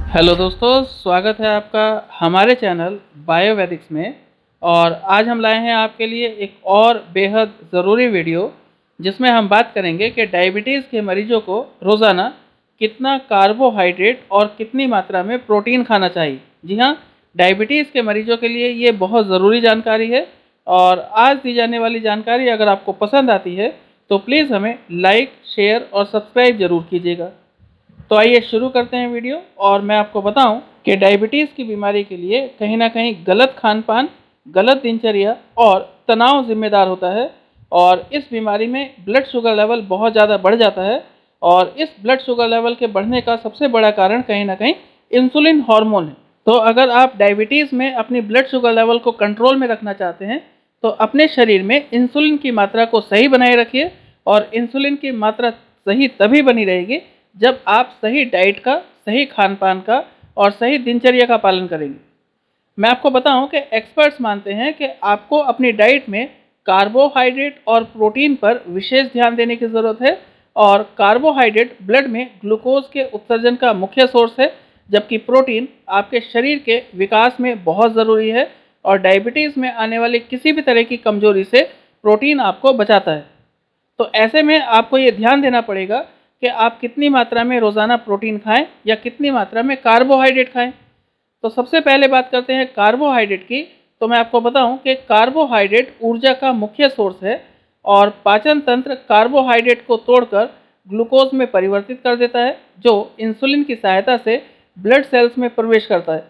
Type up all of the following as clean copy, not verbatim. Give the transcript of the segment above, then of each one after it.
Hello दोस्तों, स्वागत है आपका हमारे चैनल बायोवैदिक्स में। और आज हम लाए हैं आपके लिए एक और बेहद ज़रूरी वीडियो, जिसमें हम बात करेंगे कि डायबिटीज़ के मरीजों को रोज़ाना कितना कार्बोहाइड्रेट और कितनी मात्रा में प्रोटीन खाना चाहिए। जी हाँ, डायबिटीज़ के मरीजों के लिए ये बहुत ज़रूरी जानकारी है। और आज दी जाने वाली जानकारी अगर आपको पसंद आती है तो प्लीज़ हमें लाइक, शेयर और सब्सक्राइब ज़रूर कीजिएगा। तो आइए शुरू करते हैं वीडियो। और मैं आपको बताऊं कि डायबिटीज़ की बीमारी के लिए कहीं ना कहीं गलत खान पान, गलत दिनचर्या और तनाव जिम्मेदार होता है। और इस बीमारी में ब्लड शुगर लेवल बहुत ज़्यादा बढ़ जाता है। और इस ब्लड शुगर लेवल के बढ़ने का सबसे बड़ा कारण कहीं ना कहीं इंसुलिन हार्मोन है। तो अगर आप डायबिटीज़ में अपनी ब्लड शुगर लेवल को कंट्रोल में रखना चाहते हैं तो अपने शरीर में इंसुलिन की मात्रा को सही बनाए रखिए। और इंसुलिन की मात्रा सही तभी बनी रहेगी जब आप सही डाइट का, सही खान पान का और सही दिनचर्या का पालन करेंगे। मैं आपको बताऊं कि एक्सपर्ट्स मानते हैं कि आपको अपनी डाइट में कार्बोहाइड्रेट और प्रोटीन पर विशेष ध्यान देने की ज़रूरत है। और कार्बोहाइड्रेट ब्लड में ग्लूकोज के उत्सर्जन का मुख्य सोर्स है, जबकि प्रोटीन आपके शरीर के विकास में बहुत ज़रूरी है। और डायबिटीज़ में आने वाली किसी भी तरह की कमजोरी से प्रोटीन आपको बचाता है। तो ऐसे में आपको ये ध्यान देना पड़ेगा कि आप कितनी मात्रा में रोज़ाना प्रोटीन खाएं या कितनी मात्रा में कार्बोहाइड्रेट खाएं। तो सबसे पहले बात करते हैं कार्बोहाइड्रेट की। तो मैं आपको बताऊं कि कार्बोहाइड्रेट ऊर्जा का मुख्य सोर्स है। और पाचन तंत्र कार्बोहाइड्रेट को तोड़कर ग्लूकोज में परिवर्तित कर देता है, जो इंसुलिन की सहायता से ब्लड सेल्स में प्रवेश करता है।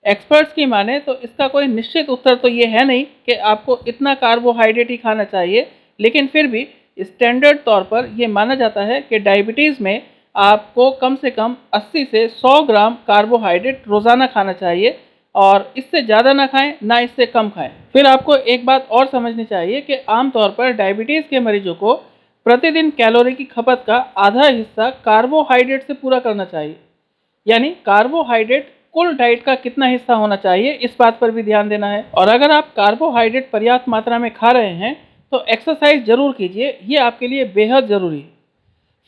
एक्सपर्ट्स की माने तो इसका कोई निश्चित उत्तर तो ये है नहीं कि आपको इतना कार्बोहाइड्रेट ही खाना चाहिए, लेकिन फिर भी स्टैंडर्ड तौर पर यह माना जाता है कि डायबिटीज़ में आपको कम से कम 80 से 100 ग्राम कार्बोहाइड्रेट रोज़ाना खाना चाहिए। और इससे ज़्यादा ना खाएं, ना इससे कम खाएं। फिर आपको एक बात और समझनी चाहिए कि आमतौर पर डायबिटीज़ के मरीजों को प्रतिदिन कैलोरी की खपत का आधा हिस्सा कार्बोहाइड्रेट से पूरा करना चाहिए। यानी कार्बोहाइड्रेट कुल डाइट का कितना हिस्सा होना चाहिए, इस बात पर भी ध्यान देना है। और अगर आप कार्बोहाइड्रेट पर्याप्त मात्रा में खा रहे हैं तो एक्सरसाइज जरूर कीजिए, ये आपके लिए बेहद ज़रूरी है।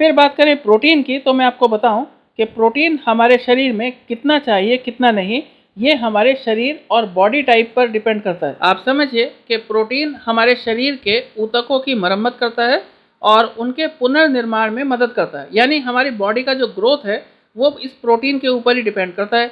फिर बात करें प्रोटीन की, तो मैं आपको बताऊं कि प्रोटीन हमारे शरीर में कितना चाहिए कितना नहीं, ये हमारे शरीर और बॉडी टाइप पर डिपेंड करता है। आप समझिए कि प्रोटीन हमारे शरीर के ऊतकों की मरम्मत करता है और उनके पुनर्निर्माण में मदद करता है। यानी हमारी बॉडी का जो ग्रोथ है वो इस प्रोटीन के ऊपर ही डिपेंड करता है।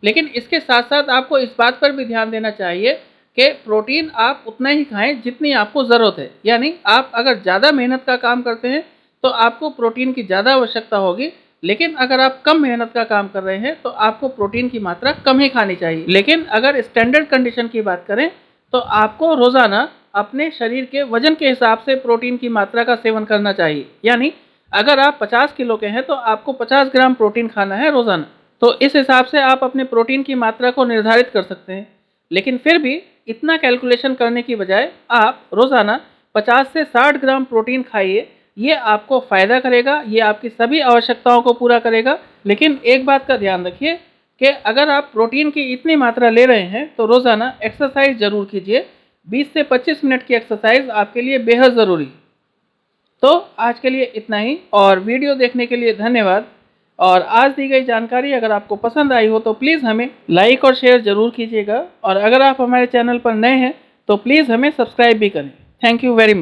लेकिन इसके साथ साथ आपको इस बात पर भी ध्यान देना चाहिए कि प्रोटीन आप उतना ही खाएं जितनी आपको ज़रूरत है। यानी आप अगर ज़्यादा मेहनत का काम करते हैं तो आपको प्रोटीन की ज़्यादा आवश्यकता होगी, लेकिन अगर आप कम मेहनत का काम कर रहे हैं तो आपको प्रोटीन की मात्रा कम ही खानी चाहिए। लेकिन अगर स्टैंडर्ड कंडीशन की बात करें तो आपको रोज़ाना अपने शरीर के वजन के हिसाब से प्रोटीन की मात्रा का सेवन करना चाहिए। यानी अगर आप 50 किलो के हैं तो आपको 50 ग्राम प्रोटीन खाना है रोज़ाना। तो इस हिसाब से आप अपने प्रोटीन की मात्रा को निर्धारित कर सकते हैं। लेकिन फिर भी इतना कैलकुलेशन करने की बजाय आप रोज़ाना 50 से 60 ग्राम प्रोटीन खाइए। ये आपको फ़ायदा करेगा, ये आपकी सभी आवश्यकताओं को पूरा करेगा। लेकिन एक बात का ध्यान रखिए कि अगर आप प्रोटीन की इतनी मात्रा ले रहे हैं तो रोज़ाना एक्सरसाइज ज़रूर कीजिए। 20 से 25 मिनट की एक्सरसाइज आपके लिए बेहद ज़रूरी है। तो आज के लिए इतना ही, और वीडियो देखने के लिए धन्यवाद। और आज दी गई जानकारी अगर आपको पसंद आई हो तो प्लीज़ हमें लाइक और शेयर ज़रूर कीजिएगा। और अगर आप हमारे चैनल पर नए हैं तो प्लीज़ हमें सब्सक्राइब भी करें। Thank you very much.